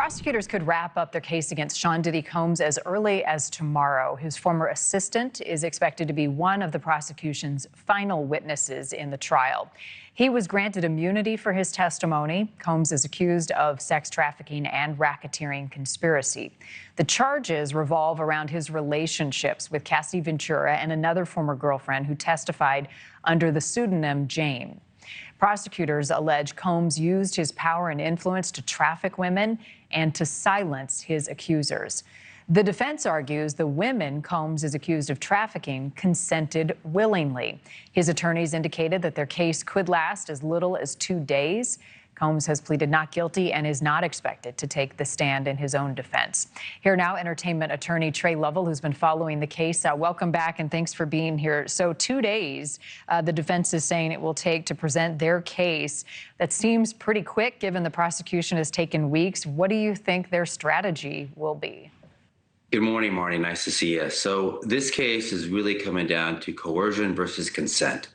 Prosecutors could wrap up their case against Sean Diddy Combs as early as tomorrow. His former assistant is expected to be one of the prosecution's final witnesses in the trial. He was granted immunity for his testimony. Combs is accused of sex trafficking and racketeering conspiracy. The charges revolve around his relationships with Cassie Ventura and another former girlfriend who testified under the pseudonym Jane. Prosecutors allege Combs used his power and influence to traffic women and to silence his accusers. The defense argues the women Combs is accused of trafficking consented willingly. His attorneys indicated that their case could last as little as 2 days. Combs has pleaded not guilty and is not expected to take the stand in his own defense. Here now, entertainment attorney Tre Lovell, who's been following the case. Welcome back and thanks for being here. So 2 days, the defense is saying it will take to present their case. That seems pretty quick given the prosecution has taken weeks. What do you think their strategy will be? Good morning, Marty. Nice to see you. So this case is really coming down to coercion versus consent.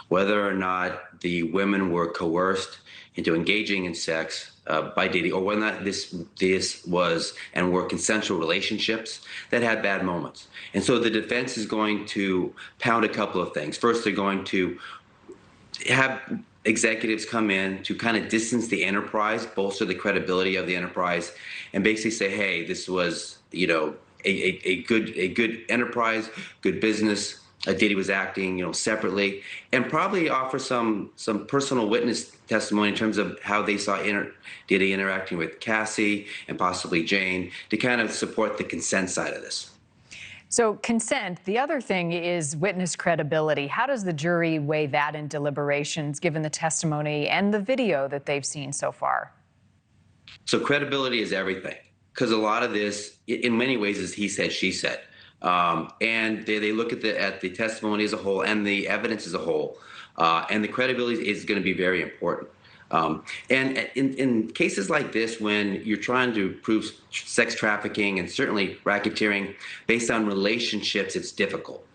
Whether or not the women were coerced into engaging in sex by Diddy, or whether or not this was and were consensual relationships that had bad moments. And so the defense is going to pound a couple of things. First, they're going to have executives come in to kind of distance the enterprise, bolster the credibility of the enterprise, and basically say, hey, this was, a good enterprise, good business. Diddy was acting, separately, and probably offer some personal witness testimony in terms of how they saw Diddy interacting with Cassie and possibly Jane to kind of support the consent side of this. So consent, the other thing is witness credibility. How does the jury weigh that in deliberations given the testimony and the video that they've seen so far? So credibility is everything, because a lot of this, in many ways, is he said, she said. And they look at the testimony as a whole and the evidence as a whole, and the credibility is going to be very important. And in cases like this, when you're trying to prove sex trafficking and certainly racketeering based on relationships, it's difficult.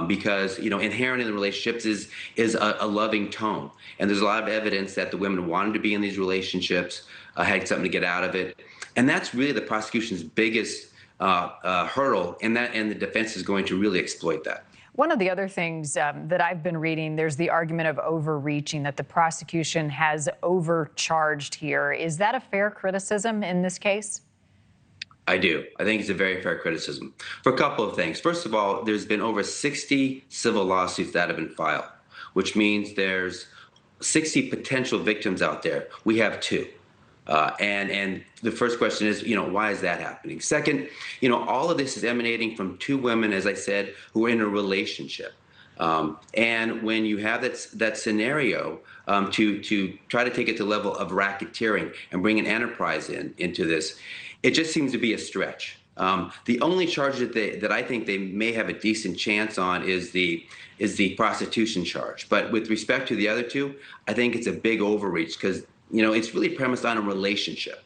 Because inherent in the relationships is a loving tone, and there's a lot of evidence that the women wanted to be in these relationships, had something to get out of it, and that's really the prosecution's biggest hurdle, and the defense is going to really exploit that. One of the other things that I've been reading, there's the argument of overreaching, that the prosecution has overcharged here. Is that a fair criticism in this case? I do. I think it's a very fair criticism for a couple of things. First of all, there's been over 60 civil lawsuits that have been filed, which means there's 60 potential victims out there. We have 2. And the first question is, why is that happening? Second, all of this is emanating from 2 women, as I said, who are in a relationship. And when you have that scenario, to try to take it to the level of racketeering and bring an enterprise into this, it just seems to be a stretch. The only charge that I think they may have a decent chance on is the prostitution charge. But with respect to the other 2, I think it's a big overreach because it's really premised on a relationship.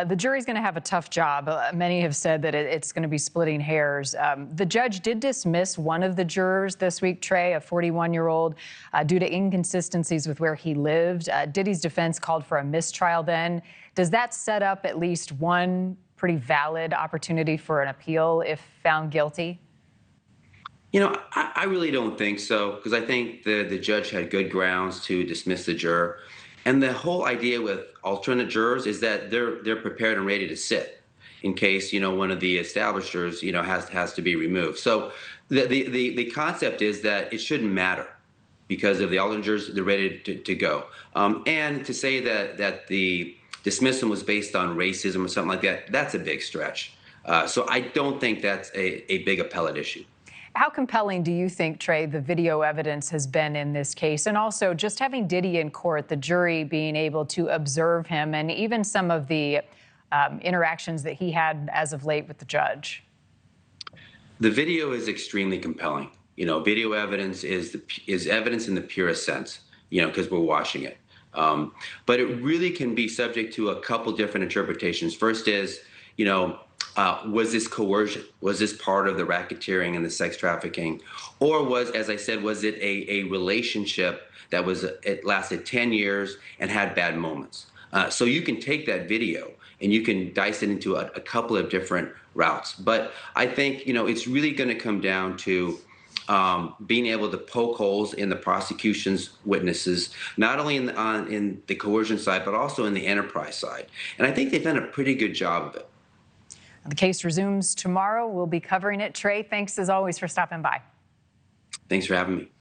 The jury's going to have a tough job. Many have said that it's going to be splitting hairs. The judge did dismiss one of the jurors this week, Tre, a 41-year-old, due to inconsistencies with where he lived. Diddy's defense called for a mistrial then. Does that set up at least one pretty valid opportunity for an appeal if found guilty? I really don't think so, because I think the judge had good grounds to dismiss the juror. And the whole idea with alternate jurors is that they're prepared and ready to sit in case, one of the established jurors, has to be removed. So the concept is that it shouldn't matter because of the alternate jurors, they're ready to go. And to say that the dismissal was based on racism or something like that, that's a big stretch. So I don't think that's a big appellate issue. How compelling do you think, Tre, the video evidence has been in this case? And also just having Diddy in court, the jury being able to observe him and even some of the interactions that he had as of late with the judge? The video is extremely compelling. Video evidence is evidence in the purest sense, because we're watching it. But it really can be subject to a couple different interpretations. First is, was this coercion? Was this part of the racketeering and the sex trafficking? Or was, as I said, was it a relationship that it lasted 10 years and had bad moments? So you can take that video and you can dice it into a couple of different routes. But I think, it's really going to come down to being able to poke holes in the prosecution's witnesses, not only in the coercion side, but also in the enterprise side. And I think they've done a pretty good job of it. The case resumes tomorrow. We'll be covering it. Tre, thanks as always for stopping by. Thanks for having me.